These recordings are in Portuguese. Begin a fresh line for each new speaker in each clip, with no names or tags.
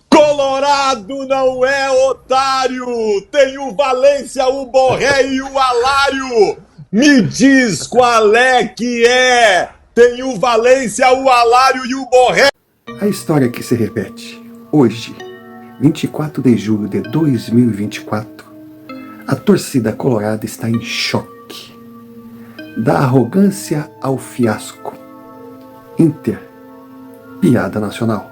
Colorado não é otário! Tem o Valência, o Borré e o Alário! Me diz qual é que é! Tem o Valência, o Alário e o Borré!
A história que se repete. Hoje, 24 de julho de 2024, a torcida colorada está em choque. Da arrogância ao fiasco. Inter, piada nacional.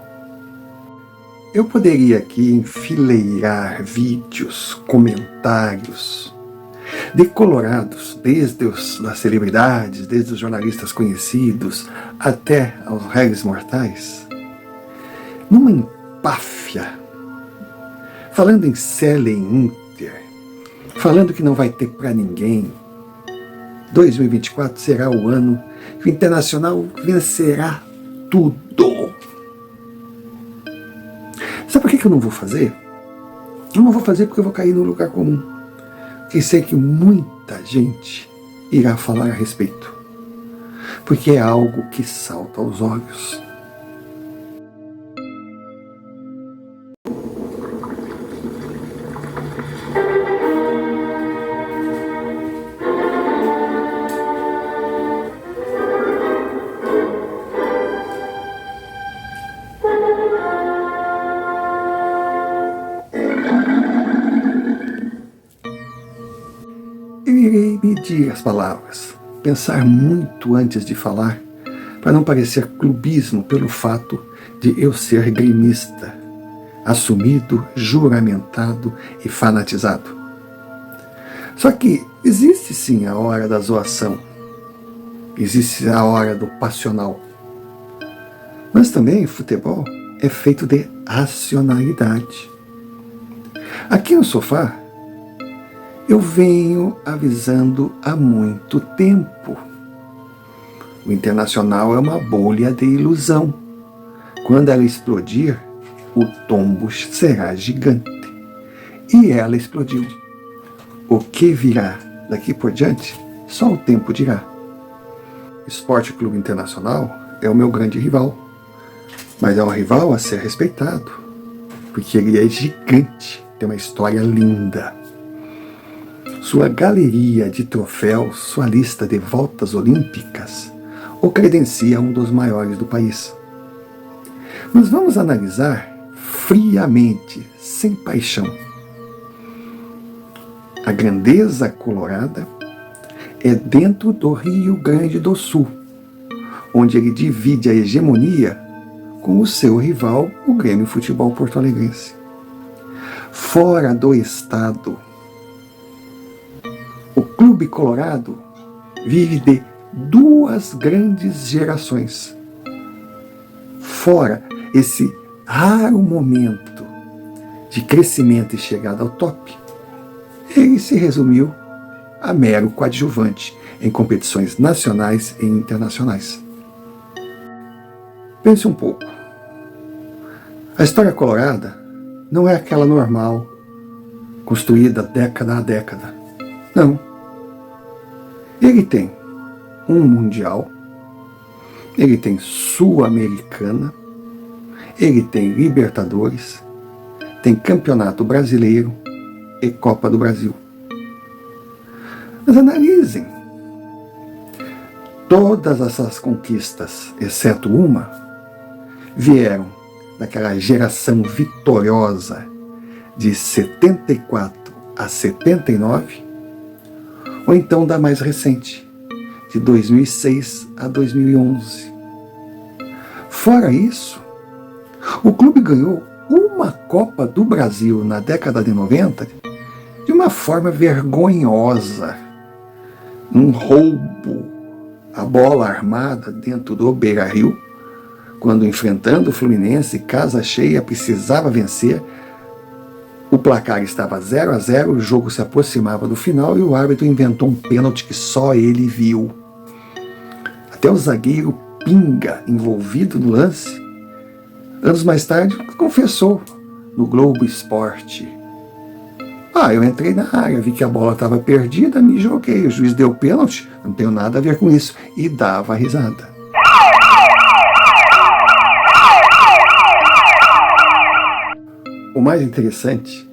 Eu poderia aqui enfileirar vídeos, comentários de colorados, desde as celebridades, desde os jornalistas conhecidos, até aos réis mortais, numa empáfia, falando em Selen Inter, falando que não vai ter para ninguém. 2024 será o ano que o Internacional vencerá tudo. Sabe por que eu não vou fazer? Eu não vou fazer porque eu vou cair no lugar comum. E sei que muita gente irá falar a respeito. Porque é algo que salta aos olhos. Eu irei medir as palavras, pensar muito antes de falar, para não parecer clubismo pelo fato de eu ser gremista, assumido, juramentado e fanatizado. Só que existe sim a hora da zoação, existe a hora do passional, mas também futebol é feito de racionalidade. Aqui no sofá, eu venho avisando há muito tempo. O Internacional é uma bolha de ilusão. Quando ela explodir, o tombo será gigante. E ela explodiu. O que virá daqui por diante, só o tempo dirá. O Esporte Clube Internacional é o meu grande rival. Mas é um rival a ser respeitado. Porque ele é gigante, tem uma história linda. Sua galeria de troféus, sua lista de voltas olímpicas, o credencia um dos maiores do país. Mas vamos analisar friamente, sem paixão. A grandeza colorada é dentro do Rio Grande do Sul, onde ele divide a hegemonia com o seu rival, o Grêmio Futebol Porto-Alegrense. Fora do estado, o Clube Colorado vive de duas grandes gerações. Fora esse raro momento de crescimento e chegada ao top, ele se resumiu a mero coadjuvante em competições nacionais e internacionais. Pense um pouco. A história colorada não é aquela normal, construída década a década. Não. Ele tem um Mundial, ele tem Sul-Americana, ele tem Libertadores, tem Campeonato Brasileiro e Copa do Brasil. Mas analisem. Todas essas conquistas, exceto uma, vieram daquela geração vitoriosa de 74 a 79, ou então da mais recente, de 2006 a 2011. Fora isso, o clube ganhou uma Copa do Brasil na década de 90 de uma forma vergonhosa, num roubo a bola armada dentro do Beira-Rio, quando enfrentando o Fluminense, casa cheia, precisava vencer. O placar estava 0-0, o jogo se aproximava do final e o árbitro inventou um pênalti que só ele viu. Até o zagueiro Pinga, envolvido no lance, anos mais tarde, confessou no Globo Esporte. Eu entrei na área, vi que a bola estava perdida, me joguei, o juiz deu pênalti, não tenho nada a ver com isso, e dava risada. o mais interessante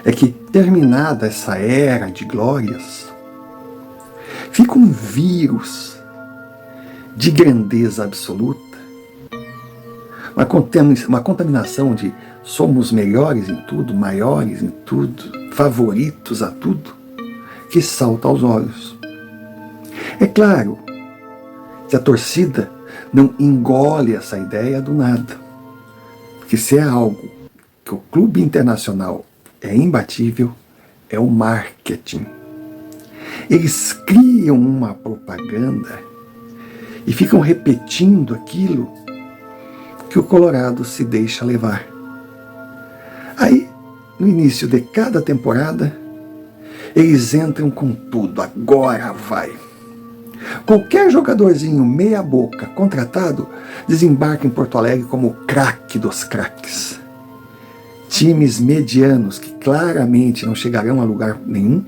é que, terminada essa era de glórias, fica um vírus de grandeza absoluta, uma contaminação de somos melhores em tudo, maiores em tudo, favoritos a tudo, que salta aos olhos. É claro que a torcida não engole essa ideia do nada, porque se é algo que o clube internacional é imbatível, é o marketing. Eles criam uma propaganda e ficam repetindo aquilo que o Colorado se deixa levar. Aí, no início de cada temporada, eles entram com tudo, agora vai. Qualquer jogadorzinho meia boca contratado desembarca em Porto Alegre como o craque dos craques. Times medianos que claramente não chegarão a lugar nenhum,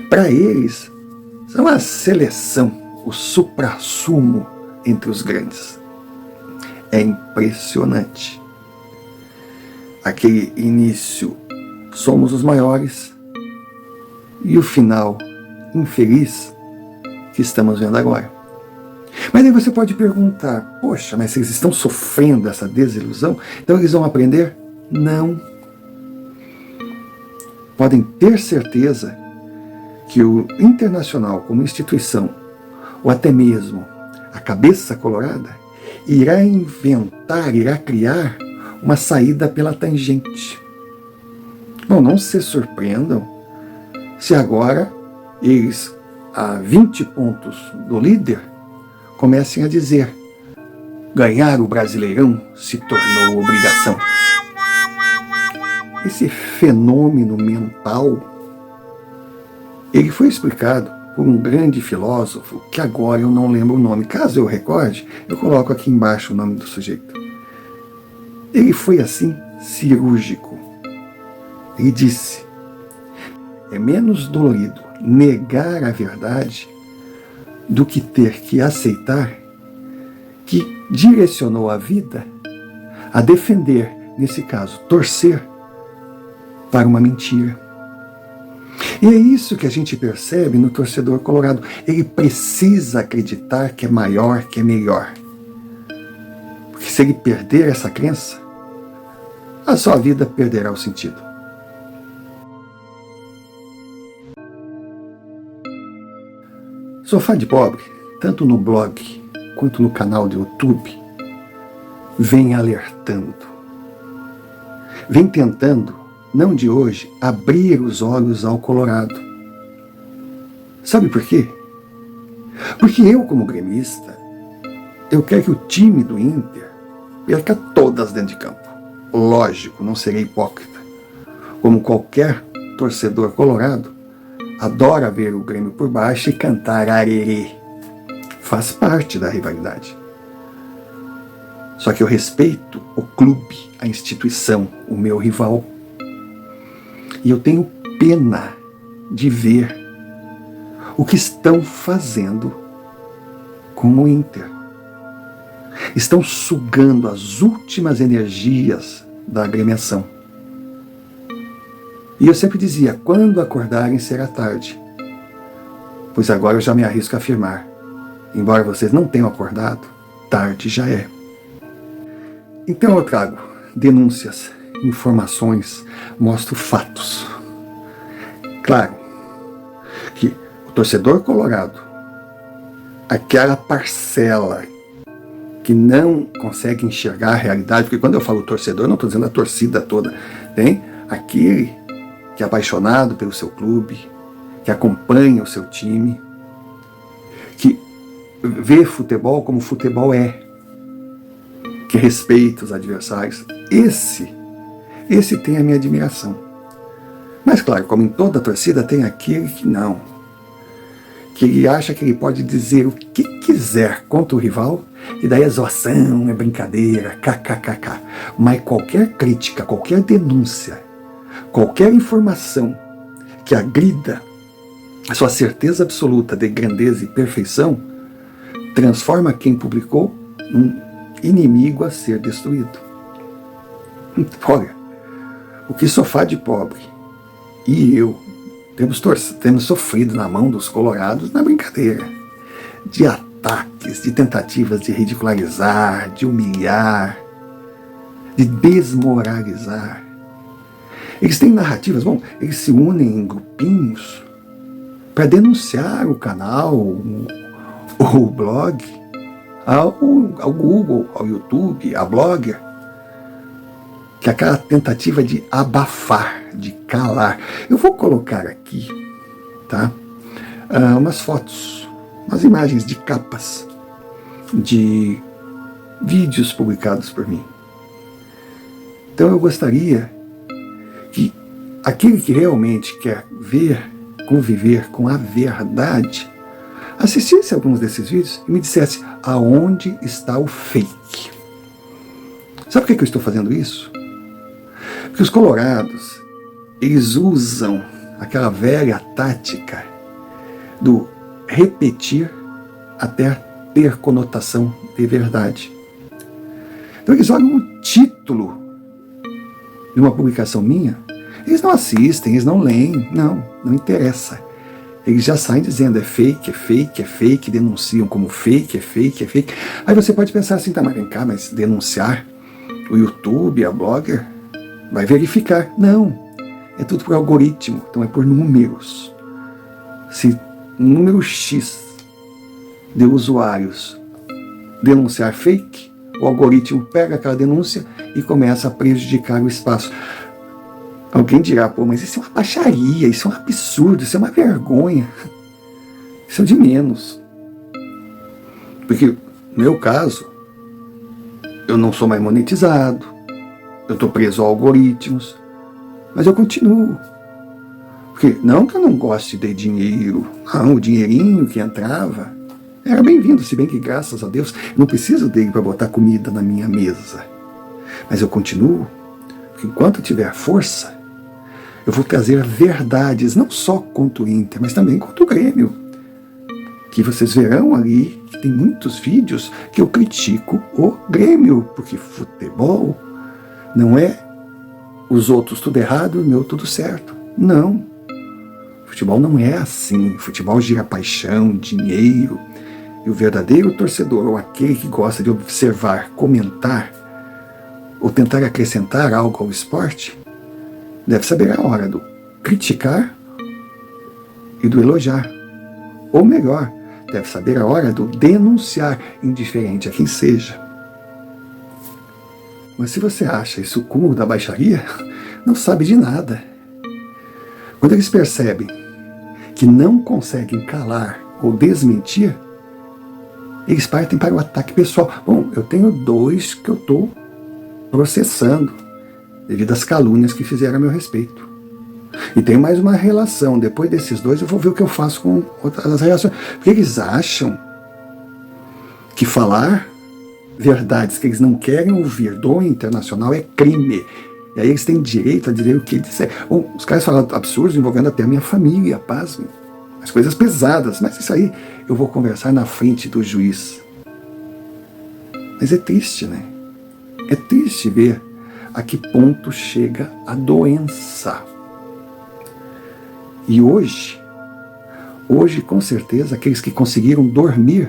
para eles são a seleção, o suprassumo entre os grandes. É impressionante. Aquele início, somos os maiores, e o final infeliz que estamos vendo agora. Mas aí você pode perguntar, poxa, mas eles estão sofrendo essa desilusão, então eles vão aprender? Não. Podem ter certeza que o Internacional como instituição, ou até mesmo a cabeça colorada, irá inventar, irá criar uma saída pela tangente. Bom, não se surpreendam se agora eles, a 20 pontos do líder, comecem a dizer: ganhar o Brasileirão se tornou obrigação. Esse fenômeno mental, ele foi explicado por um grande filósofo, que agora eu não lembro o nome. Caso eu recorde, eu coloco aqui embaixo o nome do sujeito. Ele foi assim, cirúrgico. Ele disse: é menos dolorido negar a verdade do que ter que aceitar que direcionou a vida a defender, nesse caso, torcer para uma mentira. E é isso que a gente percebe no torcedor colorado. Ele precisa acreditar que é maior, que é melhor. Porque se ele perder essa crença, a sua vida perderá o sentido. Sofá de Pobre, tanto no blog quanto no canal do YouTube, vem alertando. Vem tentando, não de hoje, abrir os olhos ao Colorado. Sabe por quê? Porque eu, como gremista, eu quero que o time do Inter perca todas dentro de campo. Lógico, não serei hipócrita. Como qualquer torcedor colorado, adora ver o Grêmio por baixo e cantar arerê. Faz parte da rivalidade. Só que eu respeito o clube, a instituição, o meu rival. E eu tenho pena de ver o que estão fazendo com o Inter. Estão sugando as últimas energias da agremiação. E eu sempre dizia, quando acordarem será tarde. Pois agora eu já me arrisco a afirmar, embora vocês não tenham acordado, tarde já é. Então eu trago denúncias, informações, mostro fatos. Claro que o torcedor colorado, aquela parcela que não consegue enxergar a realidade, porque quando eu falo torcedor, eu não estou dizendo a torcida toda, tem aquele que é apaixonado pelo seu clube, que acompanha o seu time, que vê futebol como futebol é, que respeita os adversários. Esse tem a minha admiração. Mas claro, como em toda torcida, tem aquele que não. Que ele acha que ele pode dizer o que quiser contra o rival, e daí é zoação, é brincadeira, kkkk. Mas qualquer crítica, qualquer denúncia, qualquer informação que agrida a sua certeza absoluta de grandeza e perfeição, transforma quem publicou num inimigo a ser destruído. Olha, O que sofá de pobre e eu temos sofrido na mão dos colorados na brincadeira, de ataques, de tentativas de ridicularizar, de humilhar, de desmoralizar. Eles têm narrativas, eles se unem em grupinhos para denunciar o canal, o blog, ao Google, ao YouTube, a blogger, que é aquela tentativa de abafar, de calar. Eu vou colocar aqui, tá, umas fotos, umas imagens de capas de vídeos publicados por mim. Então eu gostaria que aquele que realmente quer conviver com a verdade, assistisse a alguns desses vídeos e me dissesse aonde está o fake. Sabe por que eu estou fazendo isso? Porque os colorados, eles usam aquela velha tática do repetir até ter conotação de verdade. Então eles olham o título de uma publicação minha, eles não assistem, eles não leem, não interessa. Eles já saem dizendo é fake, denunciam como fake, é fake. Aí você pode pensar assim, tá, mas vem cá, mas denunciar o YouTube, a blogger, vai verificar. Não, é tudo por algoritmo, então é por números. Se um número X de usuários denunciar fake, o algoritmo pega aquela denúncia e começa a prejudicar o espaço. Alguém dirá, pô, mas isso é uma baixaria, isso é um absurdo, isso é uma vergonha. Isso é de menos. Porque, no meu caso, eu não sou mais monetizado, eu estou preso a algoritmos, mas eu continuo. Porque não que eu não goste de dinheiro, não, o dinheirinho que entrava era bem-vindo, se bem que, graças a Deus, eu não preciso dele para botar comida na minha mesa. Mas eu continuo, porque enquanto eu tiver força, eu vou trazer verdades, não só contra o Inter, mas também contra o Grêmio. Que vocês verão ali, que tem muitos vídeos que eu critico o Grêmio, porque futebol não é os outros tudo errado, o meu tudo certo. Não. Futebol não é assim. Futebol gira paixão, dinheiro. E o verdadeiro torcedor, ou aquele que gosta de observar, comentar, ou tentar acrescentar algo ao esporte, deve saber a hora do criticar e do elogiar. Ou melhor, deve saber a hora do denunciar, indiferente a quem seja. Mas se você acha isso o cúmulo da baixaria, não sabe de nada. Quando eles percebem que não conseguem calar ou desmentir, eles partem para o ataque pessoal. Eu tenho 2 que eu estou processando devido às calúnias que fizeram a meu respeito. E tem mais uma relação. Depois desses 2 eu vou ver o que eu faço com outras relações. Porque eles acham que falar verdades que eles não querem ouvir do Internacional é crime. E aí eles têm direito a dizer o que disser. Os caras falam absurdos envolvendo até a minha família, pasme. As coisas pesadas. Mas isso aí eu vou conversar na frente do juiz. Mas é triste, né? É triste ver a que ponto chega a doença. E hoje com certeza, aqueles que conseguiram dormir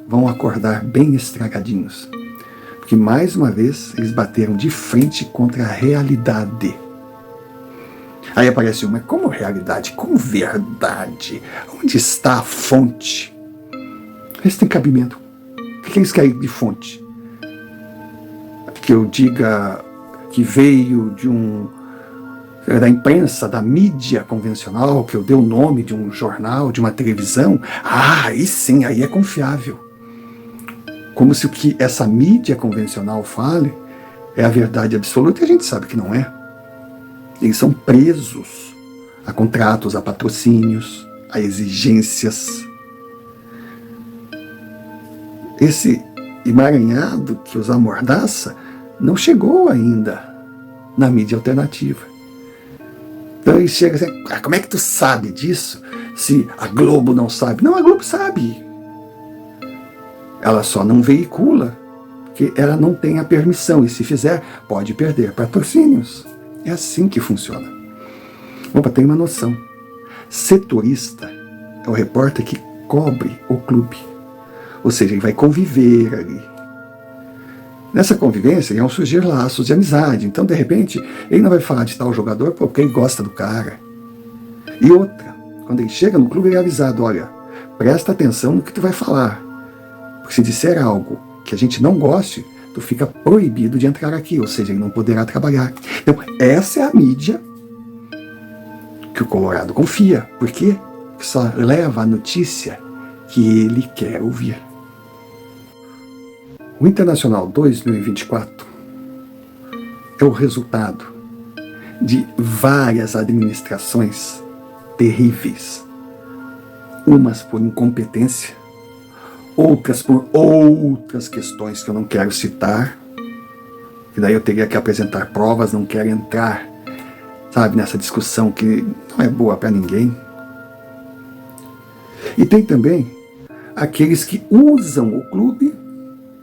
vão acordar bem estragadinhos. Porque mais uma vez eles bateram de frente contra a realidade. Aí aparece mas como realidade? Como verdade? Onde está a fonte? Esse tem cabimento. O que eles querem de fonte? Que eu diga que veio da imprensa, da mídia convencional, que eu dei o nome de um jornal, de uma televisão, aí sim, aí é confiável. Como se o que essa mídia convencional fale é a verdade absoluta, e a gente sabe que não é. Eles são presos a contratos, a patrocínios, a exigências. Esse emaranhado que os amordaça não chegou ainda na mídia alternativa. Então ele chega assim, como é que tu sabe disso? Se a Globo não sabe. Não, a Globo sabe. Ela só não veicula, porque ela não tem a permissão, e se fizer, pode perder patrocínios. É assim que funciona. Bom, para ter uma noção, setorista é o repórter que cobre o clube. Ou seja, ele vai conviver ali. Nessa convivência, vão surgir laços de amizade. Então, de repente, ele não vai falar de tal jogador porque ele gosta do cara. E outra, quando ele chega no clube, ele é avisado, olha, presta atenção no que tu vai falar. Porque se disser algo que a gente não goste, tu fica proibido de entrar aqui, ou seja, ele não poderá trabalhar. Então, essa é a mídia que o Colorado confia. Por quê? Porque só leva a notícia que ele quer ouvir. O Internacional 2024 é o resultado de várias administrações terríveis. Umas por incompetência, outras por outras questões que eu não quero citar, e daí eu teria que apresentar provas, não quero entrar, sabe, nessa discussão que não é boa para ninguém. E tem também aqueles que usam o clube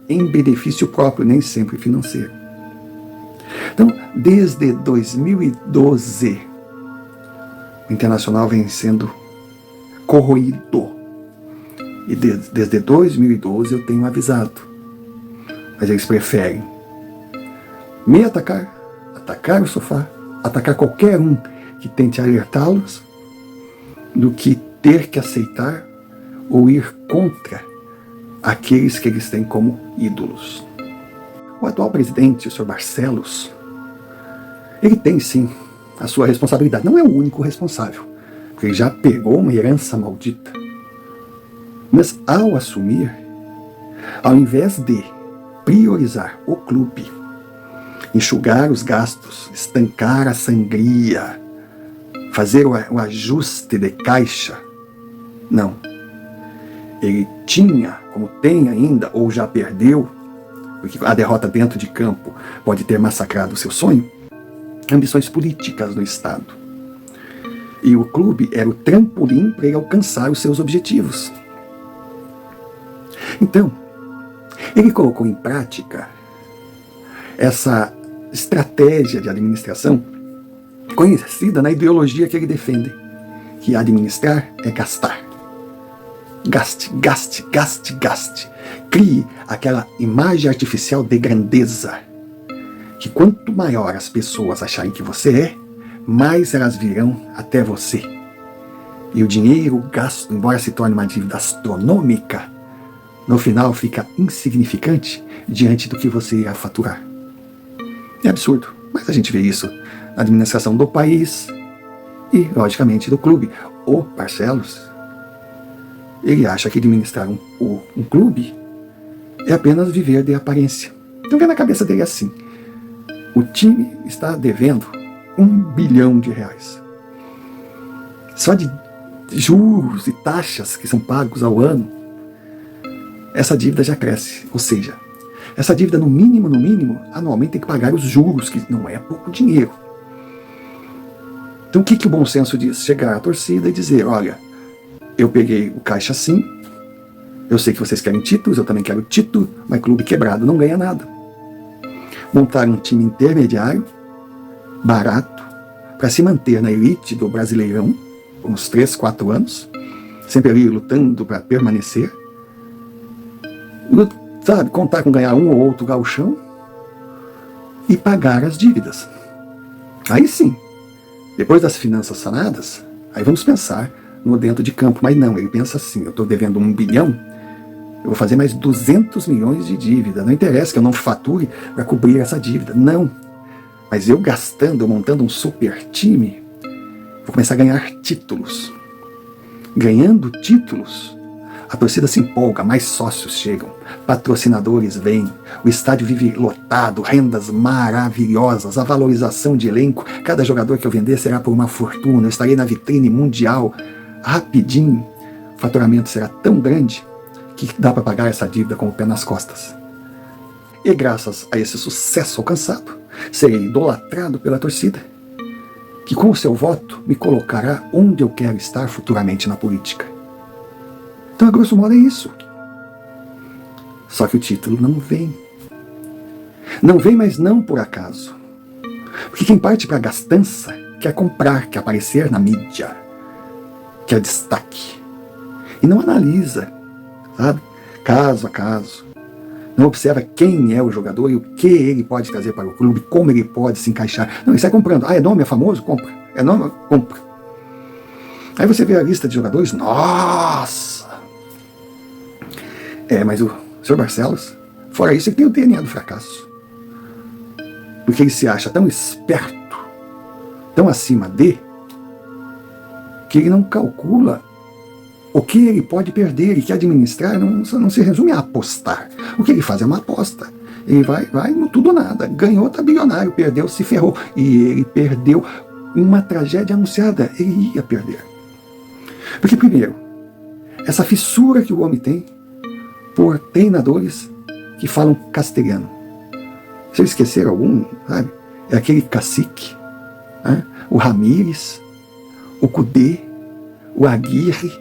em benefício próprio, nem sempre financeiro. Então, desde 2012, o Internacional vem sendo corroído. E desde 2012 eu tenho avisado. Mas eles preferem me atacar, atacar o sofá, atacar qualquer um que tente alertá-los, do que ter que aceitar ou ir contra aqueles que eles têm como ídolos. O atual presidente, o Sr. Barcelos, ele tem sim a sua responsabilidade. Não é o único responsável, porque ele já pegou uma herança maldita. Mas ao assumir, ao invés de priorizar o clube, enxugar os gastos, estancar a sangria, fazer o ajuste de caixa, não. Ele tinha, como tem ainda, ou já perdeu, porque a derrota dentro de campo pode ter massacrado o seu sonho, ambições políticas no Estado. E o clube era o trampolim para ele alcançar os seus objetivos. Então, ele colocou em prática essa estratégia de administração conhecida na ideologia que ele defende, que administrar é gastar. Gaste, gaste, gaste, gaste. Crie aquela imagem artificial de grandeza, que quanto maior as pessoas acharem que você é, mais elas virão até você. E o dinheiro gasto, embora se torne uma dívida astronômica, no final fica insignificante diante do que você irá faturar. É absurdo, mas a gente vê isso na administração do país e, logicamente, do clube. O Barcelos, ele acha que administrar um clube é apenas viver de aparência. Então vê na cabeça dele assim: o time está devendo R$1 bilhão. Só de juros e taxas que são pagos ao ano, essa dívida já cresce. Ou seja, essa dívida no mínimo, anualmente tem que pagar os juros, que não é pouco dinheiro. Então o que o bom senso diz? Chegar à torcida e dizer: olha, eu peguei o caixa assim, eu sei que vocês querem títulos, eu também quero título, mas clube quebrado não ganha nada. Montar um time intermediário, barato, para se manter na elite do Brasileirão, por uns 3, 4 anos, sempre ali lutando para permanecer, sabe, contar com ganhar um ou outro gauchão e pagar as dívidas. Aí sim, depois das finanças sanadas, aí vamos pensar no dentro de campo. Mas não, ele pensa assim: eu estou devendo R$1 bilhão, eu vou fazer mais 200 milhões de dívida. Não interessa que eu não fature para cobrir essa dívida. Não. Mas eu gastando, eu montando um super time, vou começar a ganhar títulos. Ganhando títulos, a torcida se empolga, mais sócios chegam, patrocinadores vêm, o estádio vive lotado, rendas maravilhosas, a valorização de elenco. Cada jogador que eu vender será por uma fortuna, eu estarei na vitrine mundial. Rapidinho, o faturamento será tão grande que dá para pagar essa dívida com o pé nas costas. E graças a esse sucesso alcançado, serei idolatrado pela torcida, que com o seu voto me colocará onde eu quero estar futuramente na política. Então, a grosso modo, é isso. Só que o título não vem. Não vem, mas não por acaso. Porque quem parte para a gastança quer comprar, quer aparecer na mídia, quer destaque. E não analisa, sabe? Caso a caso. Não observa quem é o jogador e o que ele pode trazer para o clube, como ele pode se encaixar. Não, ele sai comprando. Ah, é nome, é famoso? Compra. É nome? Compra. Aí você vê a lista de jogadores, nossa! Mas o Sr. Barcelos, fora isso, ele tem o DNA do fracasso. Porque ele se acha tão esperto, tão acima de, que ele não calcula o que ele pode perder e que administrar não se resume a apostar. O que ele faz é uma aposta. Ele vai no tudo ou nada. Ganhou, tá bilionário. Perdeu, se ferrou. E ele perdeu uma tragédia anunciada. Ele ia perder. Porque, primeiro, essa fissura que o homem tem por treinadores que falam castelhano. Se eu esquecer algum, sabe? É aquele Cacique, né? O Ramírez, o Cudê, o Aguirre.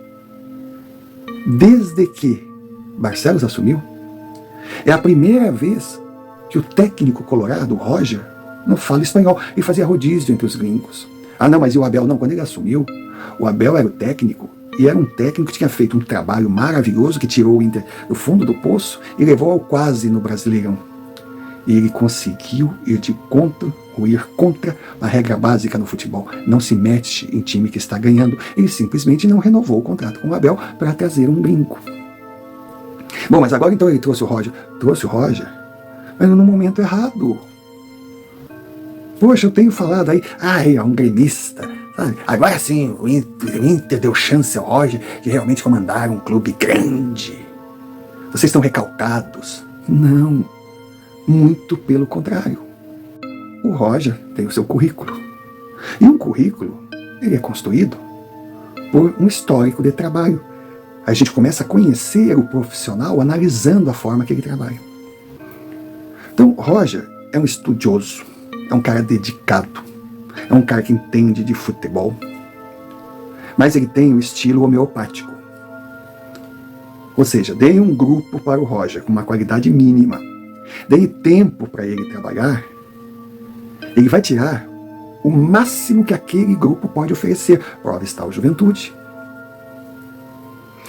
Desde que Barcelos assumiu, é a primeira vez que o técnico colorado, Roger, não fala espanhol. Ele fazia rodízio entre os gringos. Ah, não, mas e o Abel? Não, quando ele assumiu, o Abel era o técnico, e era um técnico que tinha feito um trabalho maravilhoso, que tirou o Inter do fundo do poço e levou ao quase no Brasileirão. E ele conseguiu ir contra a regra básica no futebol. Não se mete em time que está ganhando. Ele simplesmente não renovou o contrato com o Abel para trazer um brinco. Bom, mas agora então ele trouxe o Roger. Trouxe o Roger, mas no momento errado. Poxa, eu tenho falado aí, é um gremista. Sabe? Agora sim, o Inter deu chance ao Roger de realmente comandar um clube grande. Vocês estão recalcados. Não. Muito pelo contrário. O Roger tem o seu currículo. E um currículo, ele é construído por um histórico de trabalho. A gente começa a conhecer o profissional analisando a forma que ele trabalha. Então, Roger é um estudioso, é um cara dedicado, é um cara que entende de futebol, mas ele tem o estilo homeopático. Ou seja, dei um grupo para o Roger com uma qualidade mínima. Dei tempo para ele trabalhar, ele vai tirar o máximo que aquele grupo pode oferecer. Prova está o Juventude.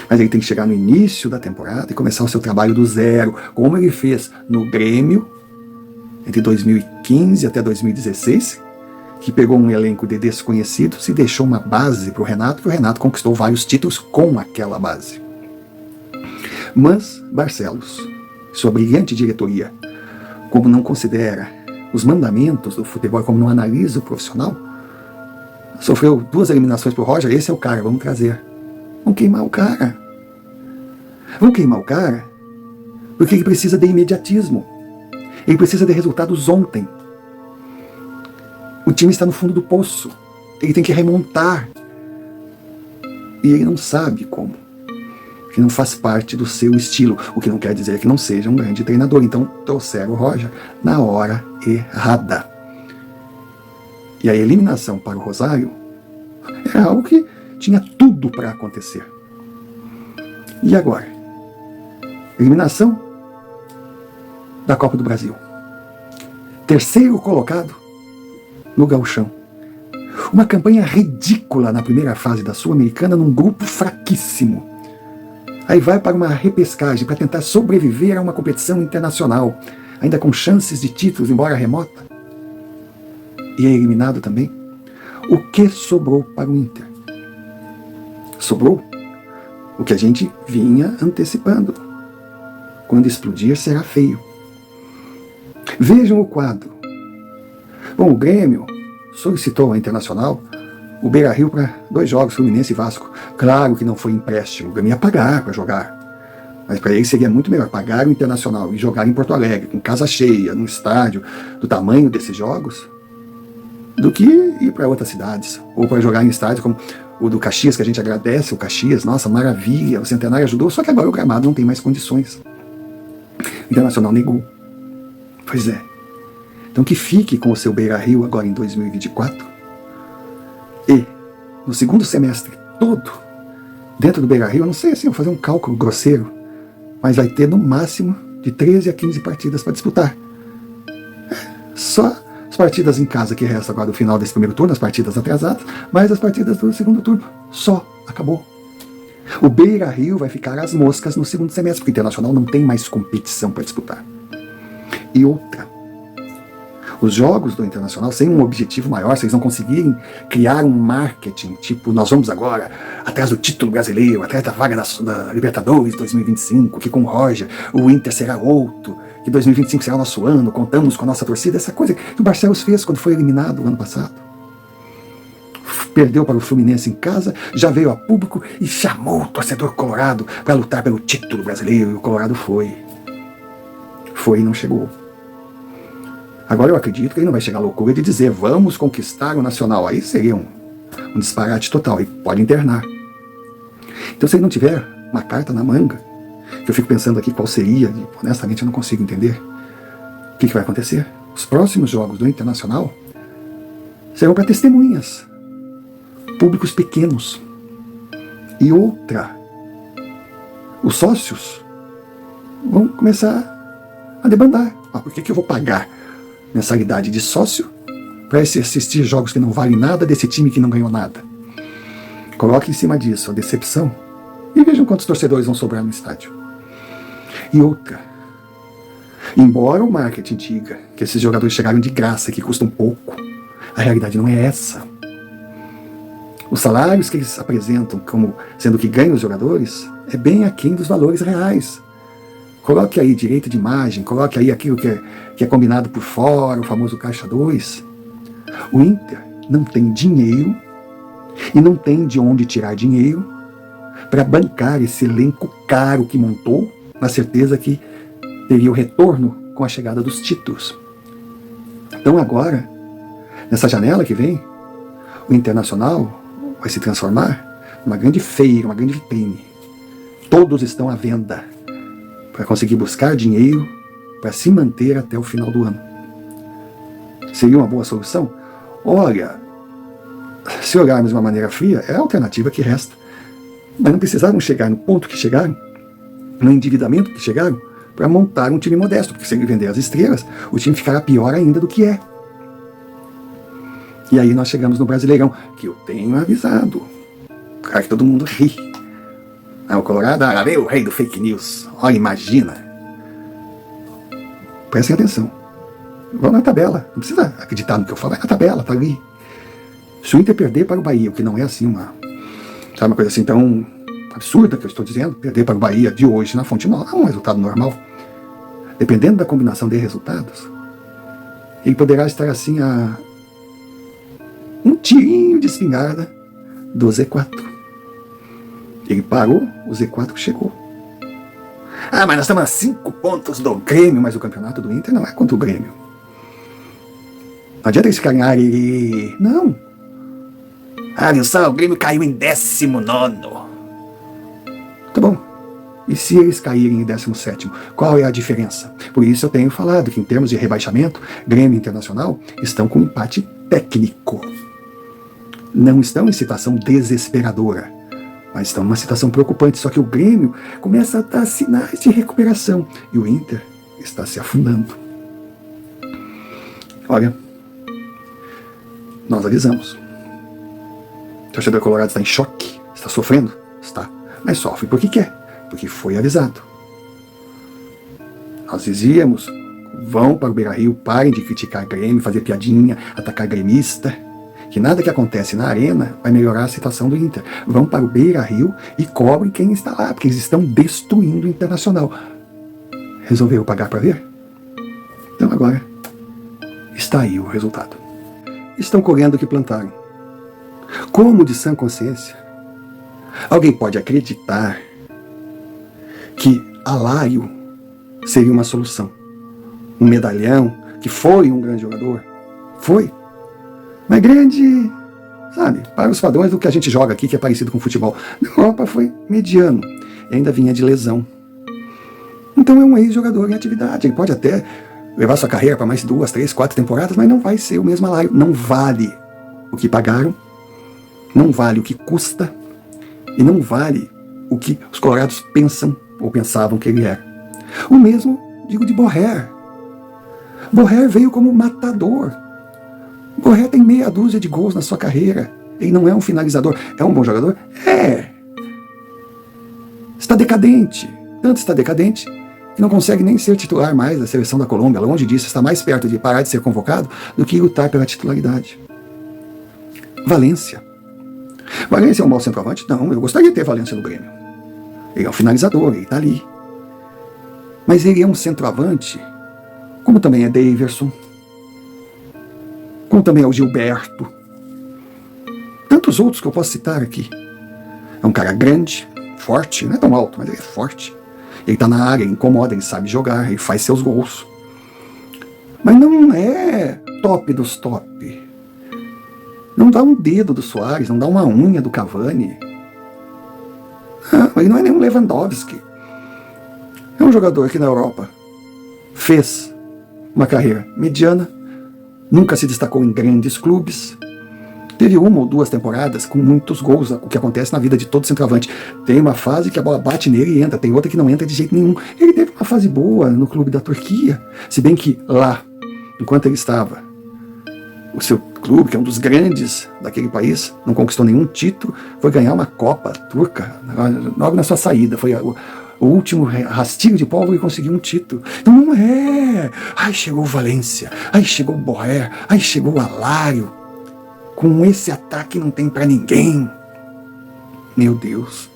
Mas ele tem que chegar no início da temporada e começar o seu trabalho do zero, como ele fez no Grêmio, entre 2015 até 2016, que pegou um elenco de desconhecidos e deixou uma base para o Renato, que o Renato conquistou vários títulos com aquela base. Mas Barcelos, sua brilhante diretoria, como não considera os mandamentos do futebol, como não analisa o profissional, sofreu 2 eliminações para o Roger. Esse é o cara, vamos trazer. Vamos queimar o cara. Vamos queimar o cara porque ele precisa de imediatismo. Ele precisa de resultados ontem. O time está no fundo do poço. Ele tem que remontar. E ele não sabe como. Que não faz parte do seu estilo, o que não quer dizer que não seja um grande treinador. Então trouxeram o Roger na hora errada. E a eliminação para o Rosário era algo que tinha tudo para acontecer. E agora? Eliminação da Copa do Brasil. 3º colocado no Gauchão. Uma campanha ridícula na primeira fase da Sul-Americana num grupo fraquíssimo. Aí vai para uma repescagem para tentar sobreviver a uma competição internacional, ainda com chances de títulos, embora remota. E é eliminado também. O que sobrou para o Inter? Sobrou o que a gente vinha antecipando. Quando explodir, será feio. Vejam o quadro. Bom, o Grêmio solicitou ao Internacional o Beira-Rio para 2 jogos, Fluminense e Vasco. Claro que não foi empréstimo, o Grêmio ia pagar para jogar. Mas para ele seria muito melhor pagar o Internacional e jogar em Porto Alegre, com casa cheia, num estádio do tamanho desses jogos, do que ir para outras cidades, ou para jogar em estádios como o do Caxias, que a gente agradece, o Caxias, nossa, maravilha, o Centenário ajudou, só que agora o gramado não tem mais condições. O Internacional negou. Pois é. Então que fique com o seu Beira-Rio agora em 2024, e no segundo semestre todo, dentro do Beira-Rio, eu não sei assim, eu vou fazer um cálculo grosseiro, mas vai ter no máximo de 13 a 15 partidas para disputar. Só as partidas em casa que resta agora do final desse primeiro turno, as partidas atrasadas, mais as partidas do segundo turno. Só, acabou. O Beira-Rio vai ficar às moscas no segundo semestre, porque o Internacional não tem mais competição para disputar. E outra, os jogos do Internacional, sem um objetivo maior, se eles não conseguirem criar um marketing, tipo, nós vamos agora atrás do título brasileiro, atrás da vaga da Libertadores 2025, que com o Roger o Inter será outro, que 2025 será o nosso ano, contamos com a nossa torcida, essa coisa que o Barcelos fez quando foi eliminado no ano passado. Perdeu para o Fluminense em casa, já veio a público e chamou o torcedor colorado para lutar pelo título brasileiro, e o Colorado foi. Foi e não chegou. Agora eu acredito que ele não vai chegar à loucura de dizer vamos conquistar o Nacional. Aí seria um disparate total, e pode internar. Então se ele não tiver uma carta na manga, que eu fico pensando aqui qual seria, e honestamente eu não consigo entender, o que vai acontecer? Os próximos jogos do Internacional serão para testemunhas, públicos pequenos. E outra, os sócios vão começar a debandar. Por que eu vou pagar mensalidade de sócio para assistir jogos que não valem nada desse time que não ganhou nada? Coloque em cima disso a decepção e vejam quantos torcedores vão sobrar no estádio. E outra, embora o marketing diga que esses jogadores chegaram de graça, que custam pouco, a realidade não é essa. Os salários que eles apresentam como sendo que ganham os jogadores é bem aquém dos valores reais. Coloque aí direito de imagem, coloque aí aquilo que é combinado por fora, o famoso Caixa 2. O Inter não tem dinheiro e não tem de onde tirar dinheiro para bancar esse elenco caro que montou, na certeza que teria o retorno com a chegada dos títulos. Então agora, nessa janela que vem, o Internacional vai se transformar numa grande feira, uma grande vitrine. Todos estão à venda para conseguir buscar dinheiro para se manter até o final do ano. Seria uma boa solução? Olha, se olharmos de uma maneira fria, é a alternativa que resta. Mas não precisaram chegar no ponto que chegaram, no endividamento que chegaram, para montar um time modesto, porque se ele vender as estrelas, o time ficará pior ainda do que é. E aí nós chegamos no Brasileirão, que eu tenho avisado. Claro que todo mundo ri. O Colorado, veio o rei do fake news. Olha, imagina. Prestem atenção. Vão na tabela. Não precisa acreditar no que eu falo. Vai na tabela, tá ali. Se o Inter perder para o Bahia, o que não é assim uma coisa assim tão absurda que eu estou dizendo, perder para o Bahia de hoje na Fonte Nova é um resultado normal. Dependendo da combinação de resultados, ele poderá estar assim a um tirinho de espingarda do Z4. Ele parou, o Z4 chegou. Mas nós estamos a 5 pontos do Grêmio, mas o campeonato do Inter não é contra o Grêmio. Não adianta eles ficarem não. Wilson, o Grêmio caiu em 19º. Tá bom. E se eles caírem em 17º, qual é a diferença? Por isso eu tenho falado que em termos de rebaixamento, Grêmio e Internacional estão com empate técnico. Não estão em situação desesperadora, mas estão numa situação preocupante. Só que o Grêmio começa a dar sinais de recuperação e o Inter está se afundando. Olha, nós avisamos. O torcedor colorado está em choque, está sofrendo? Está. Mas sofre porque quer, porque foi avisado. Nós dizíamos, vão para o Beira-Rio, parem de criticar Grêmio, fazer piadinha, atacar gremista, que nada que acontece na arena vai melhorar a situação do Inter. Vão para o Beira-Rio e cobrem quem está lá, porque eles estão destruindo o Internacional. Resolveram pagar para ver? Então agora está aí o resultado. Estão colhendo o que plantaram. Como de sã consciência, alguém pode acreditar que Alário seria uma solução? Um medalhão que foi um grande jogador? Foi. Mas grande, sabe, para os padrões do que a gente joga aqui, que é parecido com futebol. Na Europa foi mediano e ainda vinha de lesão. Então é um ex-jogador em atividade. Ele pode até levar sua carreira para mais 2, 3, 4 temporadas, mas não vai ser o mesmo Alário. Não vale o que pagaram, não vale o que custa e não vale o que os colorados pensam ou pensavam que ele era. O mesmo digo de Borré. Borré veio como matador. Borré tem meia dúzia de gols na sua carreira. Ele não é um finalizador. É um bom jogador? É. Está decadente. Tanto está decadente que não consegue nem ser titular mais da seleção da Colômbia. Longe disso, está mais perto de parar de ser convocado do que lutar pela titularidade. Valência. Valência é um mau centroavante? Não, eu gostaria de ter Valência no Grêmio. Ele é um finalizador, ele está ali. Mas ele é um centroavante, como também é Daverson, como também é o Gilberto. Tantos outros que eu posso citar aqui. É um cara grande, forte, não é tão alto, mas ele é forte. Ele está na área, ele incomoda, ele sabe jogar, ele faz seus gols. Mas não é top dos top. Não dá um dedo do Suárez, não dá uma unha do Cavani. Não, ele não é nenhum Lewandowski. É um jogador que na Europa fez uma carreira mediana, nunca se destacou em grandes clubes, teve uma ou duas temporadas com muitos gols, o que acontece na vida de todo centroavante. Tem uma fase que a bola bate nele e entra, tem outra que não entra de jeito nenhum. Ele teve uma fase boa no clube da Turquia, se bem que lá, enquanto ele estava, o seu clube, que é um dos grandes daquele país, não conquistou nenhum título, foi ganhar uma Copa turca, logo na sua saída, foi o último rastilho de pólvora e conseguiu um título. Então não é. Aí chegou o Valência, aí chegou o Borré, aí chegou o Alário. Com esse ataque não tem pra ninguém. Meu Deus.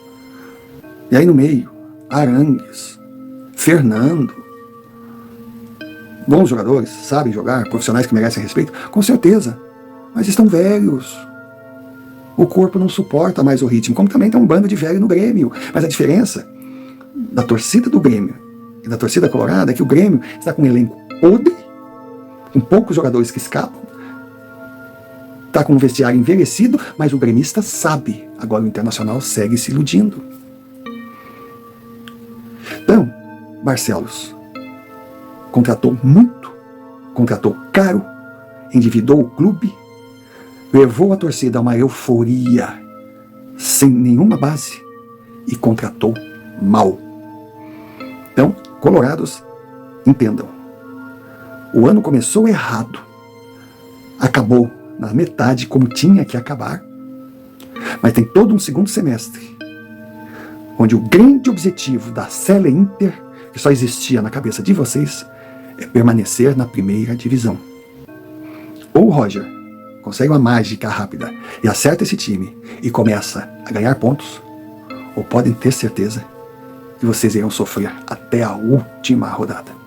E aí no meio, Arangues, Fernando. Bons jogadores, sabem jogar, profissionais que merecem respeito, com certeza. Mas estão velhos. O corpo não suporta mais o ritmo, como também tem um bando de velho no Grêmio. Mas a diferença da torcida do Grêmio e da torcida colorada é que o Grêmio está com um elenco podre, com poucos jogadores que escapam, está com um vestiário envelhecido, mas o gremista sabe. Agora o Internacional segue se iludindo. Então, Barcelos contratou muito, contratou caro, endividou o clube, levou a torcida a uma euforia sem nenhuma base e contratou mal. Então, colorados, entendam. O ano começou errado, acabou na metade como tinha que acabar, mas tem todo um segundo semestre, onde o grande objetivo da Sele Inter, que só existia na cabeça de vocês, é permanecer na primeira divisão. Ou o Roger consegue uma mágica rápida e acerta esse time e começa a ganhar pontos, ou podem ter certeza que vocês irão sofrer até a última rodada.